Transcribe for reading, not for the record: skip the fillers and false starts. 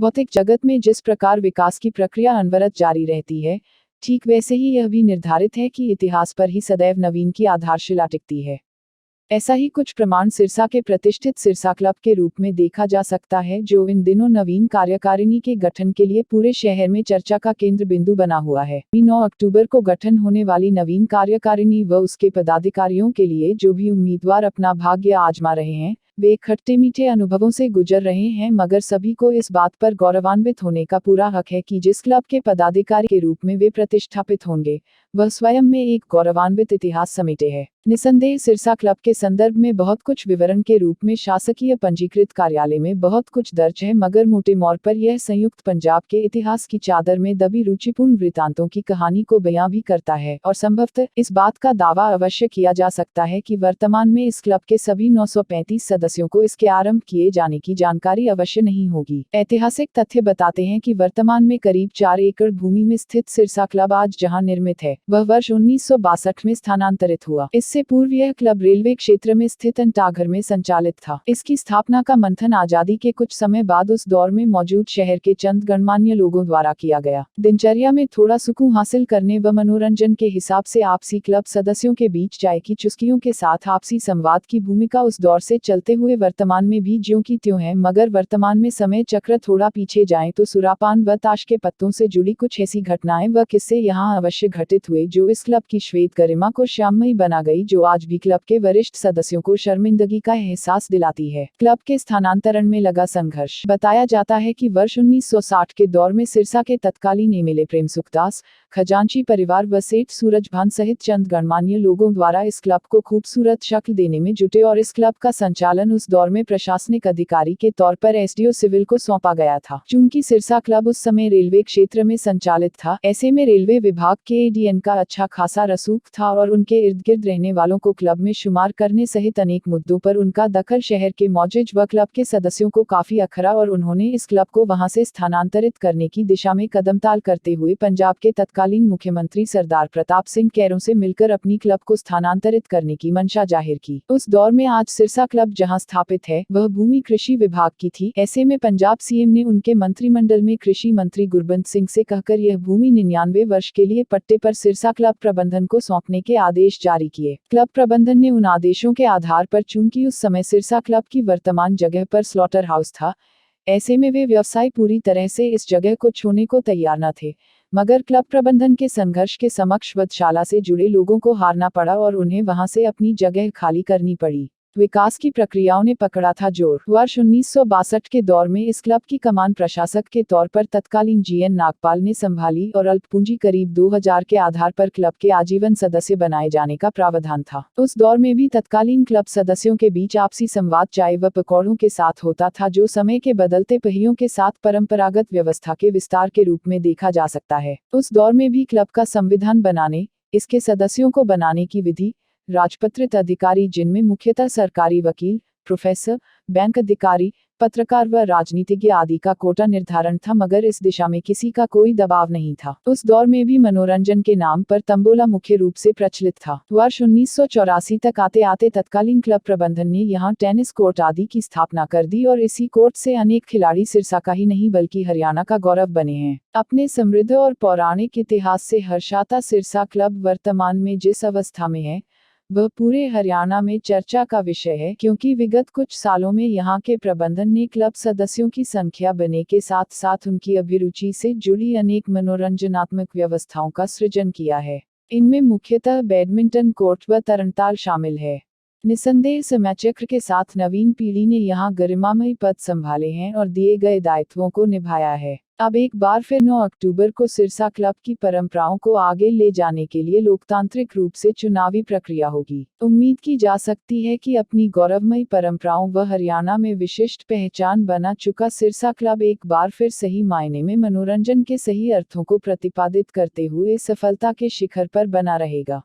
भौतिक जगत में जिस प्रकार विकास की प्रक्रिया अनवरत जारी रहती है, ठीक वैसे ही यह भी निर्धारित है कि इतिहास पर ही सदैव नवीन की आधारशिला टिकती है। ऐसा ही कुछ प्रमाण सिरसा के प्रतिष्ठित सिरसा क्लब के रूप में देखा जा सकता है, जो इन दिनों नवीन कार्यकारिणी के गठन के लिए पूरे शहर में चर्चा का केंद्र बिंदु बना हुआ है। 9 अक्टूबर को गठन होने वाली नवीन कार्यकारिणी व उसके पदाधिकारियों के लिए जो भी उम्मीदवार अपना भाग्य आजमा रहे हैं, वे खट्टे मीठे अनुभवों से गुजर रहे हैं, मगर सभी को इस बात पर गौरवान्वित होने का पूरा हक है कि जिस क्लब के पदाधिकारी के रूप में वे प्रतिष्ठापित होंगे, वह स्वयं में एक गौरवान्वित इतिहास समेटे है। निसंदेह सिरसा क्लब के संदर्भ में बहुत कुछ विवरण के रूप में शासकीय पंजीकृत कार्यालय में बहुत कुछ दर्ज है, मगर मोटे तौर पर यह संयुक्त पंजाब के इतिहास की चादर में दबी रुचिपूर्ण वृत्तांतों की कहानी को बयां भी करता है, और संभवतः इस बात का दावा अवश्य किया जा सकता है कि वर्तमान में इस क्लब के सभी 935 सदस्यों को इसके आरंभ किए जाने की जानकारी अवश्य नहीं होगी। ऐतिहासिक तथ्य बताते हैं कि वर्तमान में करीब 4 एकड़ भूमि में स्थित सिरसा क्लब आज जहां निर्मित है, वह वर्ष 1962 में स्थानांतरित हुआ। इससे पूर्व यह क्लब रेलवे क्षेत्र में स्थित अंटाघर में संचालित था। इसकी स्थापना का मंथन आजादी के कुछ समय बाद उस दौर में मौजूद शहर के चंद गणमान्य लोगों द्वारा किया गया। दिनचर्या में थोड़ा सुकून हासिल करने व मनोरंजन के हिसाब से आपसी क्लब सदस्यों के बीच चाय की चुस्कियों के साथ आपसी संवाद की भूमिका उस दौर से चलते हुए वर्तमान में भी ज्यों की त्यों है, मगर वर्तमान में समय चक्र थोड़ा पीछे जाए तो सुरापान व ताश के पत्तों से जुड़ी कुछ ऐसी घटनाएं व किस्से यहाँ अवश्य घटित हुए जो इस क्लब की श्वेत गरिमा को श्याममयी बना गई, जो आज भी क्लब के वरिष्ठ सदस्यों को शर्मिंदगी का एहसास दिलाती है। क्लब के स्थानांतरण में लगा संघर्ष। बताया जाता है कि वर्ष 1960 के दौर में सिरसा के तत्कालीन एमएलए प्रेम सुखदास, खजांची परिवार व सेठ सूरजभान सहित चंद गणमान्य लोगों द्वारा इस क्लब को खूबसूरत शक्ल देने में जुटे, और इस क्लब का संचालन उस दौर में प्रशासनिक अधिकारी के तौर पर एसडीओ सिविल को सौंपा गया था। चूंकि सिरसा क्लब उस समय रेलवे क्षेत्र में संचालित था, ऐसे में रेलवे विभाग के एडीएन का अच्छा खासा रसूख था और उनके इर्द गिर्द रहने वालों को क्लब में शुमार करने सहित अनेक मुद्दों पर उनका दखल शहर के मौजूद व क्लब के सदस्यों को काफी अखरा, और उन्होंने इस क्लब को वहां से स्थानांतरित करने की दिशा में कदमताल करते हुए पंजाब के तत्कालीन मुख्यमंत्री सरदार प्रताप सिंह कैरों से मिलकर अपनी क्लब को स्थानांतरित करने की मंशा जाहिर की। उस दौर में आज सिरसा क्लब जहां स्थापित है, वह भूमि कृषि विभाग की थी। ऐसे में पंजाब सीएम ने उनके मंत्रिमंडल में कृषि मंत्री गुरबंत सिंह से कहकर यह भूमि 99 वर्ष के लिए पट्टे पर सिरसा क्लब प्रबंधन को सौंपने के आदेश जारी किए। क्लब प्रबंधन ने उन आदेशों के आधार पर, चूंकि उस समय सिरसा क्लब की वर्तमान जगह पर स्लॉटर हाउस था, ऐसे में वे व्यवसाय पूरी तरह से इस जगह को छोड़ने को तैयार न थे, मगर क्लब प्रबंधन के संघर्ष के समक्ष वधशाला से जुड़े लोगों को हारना पड़ा और उन्हें वहां से अपनी जगह खाली करनी पड़ी। विकास की प्रक्रियाओं ने पकड़ा था जोर। वर्ष 1962 के दौर में इस क्लब की कमान प्रशासक के तौर पर तत्कालीन जीएन नागपाल ने संभाली और अल्प पूंजी करीब 2000 के आधार पर क्लब के आजीवन सदस्य बनाए जाने का प्रावधान था। उस दौर में भी तत्कालीन क्लब सदस्यों के बीच आपसी संवाद चाय व पकौड़ों के साथ होता था, जो समय के बदलते पहियों के साथ परंपरागत व्यवस्था के विस्तार के रूप में देखा जा सकता है। उस दौर में भी क्लब का संविधान बनाने, इसके सदस्यों को बनाने की विधि, राजपत्रित अधिकारी जिनमें मुख्यतः सरकारी वकील, प्रोफेसर, बैंक अधिकारी, पत्रकार व राजनीतिज्ञ आदि का कोटा निर्धारण था, मगर इस दिशा में किसी का कोई दबाव नहीं था। उस दौर में भी मनोरंजन के नाम पर तंबोला मुख्य रूप से प्रचलित था। वर्ष 1984 तक आते आते तत्कालीन क्लब प्रबंधन ने यहाँ टेनिस कोर्ट आदि की स्थापना कर दी और इसी कोर्ट से अनेक खिलाड़ी सिरसा का ही नहीं बल्कि हरियाणा का गौरव बने हैं। अपने समृद्ध और पौराणिक इतिहास से हर्षाता सिरसा क्लब वर्तमान में जिस अवस्था में है, वह पूरे हरियाणा में चर्चा का विषय है, क्योंकि विगत कुछ सालों में यहाँ के प्रबंधन ने क्लब सदस्यों की संख्या बढ़ने के साथ साथ उनकी अभिरुचि से जुड़ी अनेक मनोरंजनात्मक व्यवस्थाओं का सृजन किया है। इनमें मुख्यतः बैडमिंटन कोर्ट व तरणताल शामिल है। निसंदेह समय चक्र के साथ नवीन पीढ़ी ने यहाँ गरिमामयी पद संभाले हैं और दिए गए दायित्वों को निभाया है। अब एक बार फिर 9 अक्टूबर को सिरसा क्लब की परंपराओं को आगे ले जाने के लिए लोकतांत्रिक रूप से चुनावी प्रक्रिया होगी। उम्मीद की जा सकती है कि अपनी गौरवमयी परंपराओं व हरियाणा में विशिष्ट पहचान बना चुका सिरसा क्लब एक बार फिर सही मायने में मनोरंजन के सही अर्थों को प्रतिपादित करते हुए सफलता के शिखर पर बना रहेगा।